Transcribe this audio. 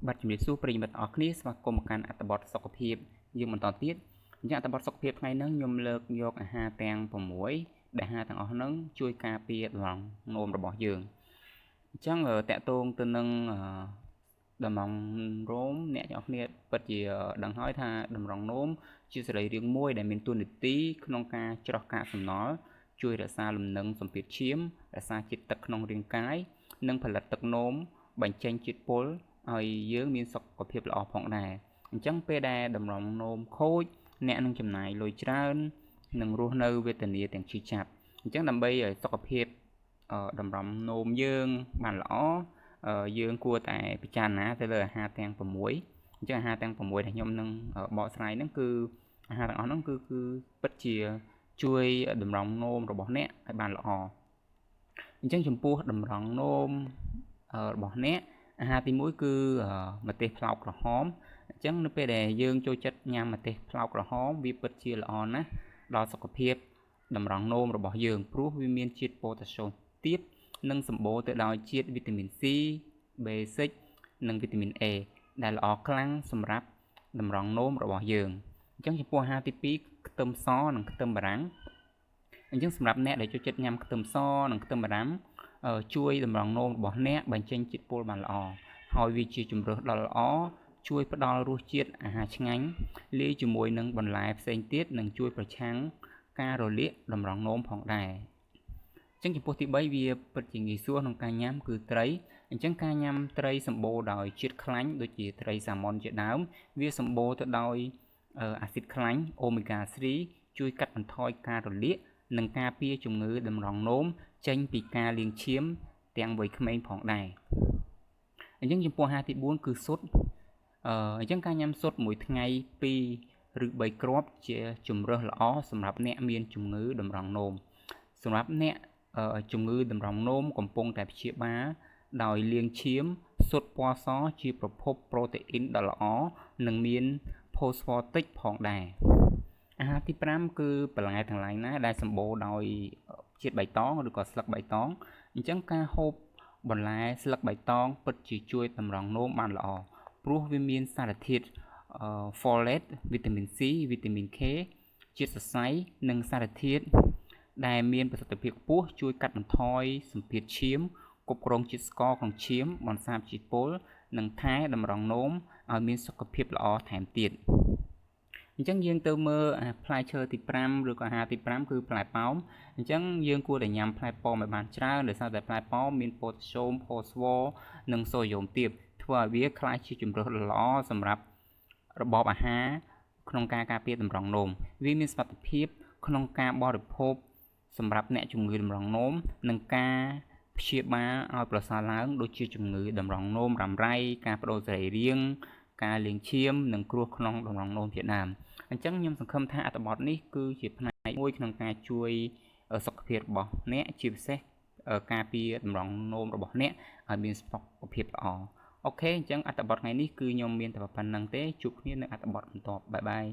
บัตรជំរាបសួរប្រិយមិត្តអរគ្នាស្វាគមន៍មកកាន់អត្ថបទសុខភាពយើងបន្តទៀតអញ្ចឹងអត្ថបទសុខភាពថ្ងៃនេះខ្ញុំលើកយកអាហារទាំង6ដែលអាហារទាំងអស់ហ្នឹងជួយការពារដំណងនោមរបស់យើងអញ្ចឹងតកតងទៅនឹងដំណងរោមអ្នកទាំងអស់គ្នាពិតជាដឹងហើយថាដំណងនោមជាសរីរាង្គមួយដែលមានតួនាទីក្នុងការច្រោះកាកសំណល់ជួយរក្សាលំនឹងសម្ពាធឈាមរក្សាជាតិទឹកក្នុងរាងកាយនិងផលិតទឹកនោមបញ្ចេញជាតិពុលឲ្យយើងមានសុខភាពល្អផងដែរអញ្ចឹងពេលដែលតម្រងនោមខូចអ្នកនឹងចំណាយលុយច្រើននិងរស់នៅវេទនាទាំងឈឺចាប់អញ្ចឹងដើម្បីឲ្យសុខភាពតម្រងនោមយើងបានល្អយើងគួរតែពិចារណាទៅលើអាហារទាំង6អញ្ចឹងអាហារទាំង6ដែលខ្ញុំនឹងបកស្រាយហ្នឹងគឺអាហារទាំងអស់ហ្នឹងគឺពិតជាជួយតម្រង់នោមរបស់អ្នកឲ្យបានល្អអញ្ចឹងចំពោះតម្រង់នោមរបស់អ្នកអាហារទី1គឺម្ទេសផ្លោកក្រហមអញ្ចឹងនៅពេលដែលយើងចូលចិត្តញ៉ាំម្ទេសផ្លោកក្រហមវាពិតជាល្អណាស់ដល់សុខភាពតម្រង់នោមរបស់យើងព្រោះវាមានជាតិប៉ូតាស្យូមទាបនិងសម្បូរទៅដោយជាតិវីតាមីន C B6 និងវីតាមីន A ដែលល្អខ្លាំងសម្រាប់តម្រង់នោមរបស់យើងអញ្ចឹងចំពោះអាហារទី2ខ្ទឹមសនិងខ្ទឹមបារាំងអញ្ចឹងសម្រាប់អ្នកដែលចូលចិត្តញ៉ាំខ្ទឹមសនិងខ្ទឹមបារាំងជួយតម្រង់នោមរបស់អ្នកបញ្ចេញជាតិពុលបានល្អហើយវាជាជម្រើសដ៏ល្អជួយផ្ដល់រសជាតិអាហារឆ្ងាញ់លាយជាមួយនឹងបន្លែផ្សេងទៀតនិងជួយប្រឆាំងការរលាកតម្រង់នោមផងដែរអញ្ចឹងចំពោះទី3វាពិតជាងាយស្រួលក្នុងការញ៉ាំគឺត្រីអញ្ចឹងការញ៉ាំត្រីសម្បូរដោយជាតិខ្លាញ់ដូចជាត្រីសាម៉ុនជាដើមវាសម្បូរទៅដោយអាស៊ីតខ្លាញ់អូមេហ្គា3ជួយកាត់បន្ថយការរលាកនិងការពារជំងឺតម្រង់នោមចេញពីការលាងឈាមទាំងវ័យក្មេងផងដែរអញ្ចឹងចំពោះអាហារទី4គឺស៊ុតអញ្ចឹងការញ៉ាំស៊ុតមួយថ្ងៃ2ឬ3គ្រាប់ជាជម្រើសល្អសម្រាប់អ្នកមានជំងឺតម្រង់នោមសម្រាប់អ្នកជំងឺតម្រង់នោមកំពុងតែព្យាបាលដោយលាងឈាមស៊ុតពណ៌សជាប្រភពប្រូតេអ៊ីនដ៏ល្អនិងមានផូស្វ័រតិចផងដែរអាហារទី5គឺបន្លែទាំងឡាយណាដែលសម្បូរដោយជាតិបៃតងឬក៏ស្លឹកបៃតងអញ្ចឹងការហូបបន្លែស្លឹកបៃតងពិតជាជួយតម្រង់នោមបានល្អព្រោះវាមានសារធាតុ folate វីតាមីន C វីតាមីន K ជាតិសរសៃនិងសារធាតុដែលមានប្រសិទ្ធភាពខ្ពស់ជួយកាត់បន្ថយសម្ពាធឈាមគ្រប់គ្រងជាតិស្ករក្នុងឈាមបន្សាបជាតិពុលនិងថែតម្រង់នោមឲ្យមានសុខភាពល្អថែមទៀតអញ្ចឹងយើងទៅមើលផ្លែឈើទី5ឬក៏អាហារទី5គឺផ្លែប៉ោមអញ្ចឹងយើងគួរតែញ៉ាំផ្លែប៉ោមឲ្យបានច្រើនដោយសារតែផ្លែប៉ោមមានប៉ូតាស្យូមផូស្វ័រនិងសូដ្យូមទាបធ្វើឲ្យវាក្លាយជាជម្រើសល្អសម្រាប់របបអាហារក្នុងការការពារតម្រង់នោមវាមានសមត្ថភាពក្នុងការបរិភោគសម្រាប់អ្នកជំងឺតម្រង់នោមនិងការព្យាបាលឲ្យប្រសើរឡើងដូចជាជំងឺតម្រង់នោមរ៉ាំរ៉ៃការបដូរសរីរាង្គការលាងឈាមនិងគ្រោះក្នុងតម្រង់នោមជាដើមអញ្ចឹងខ្ញុំសង្ឃឹមថាអត្ថបទនេះគឺជាផ្នែកមួយក្នុងការជួយសុខភាពរបស់អ្នកជាពិសេសការពារតម្រង់នោមរបស់អ្នកឲ្យមានសុខភាពល្អអូខេអញ្ចឹងអត្ថបទថ្ងៃនេះគឺខ្ញុំមានតែប៉ុណ្្នឹងទេជួបគ្នានៅអត្ថបទបន្តបាយបាយ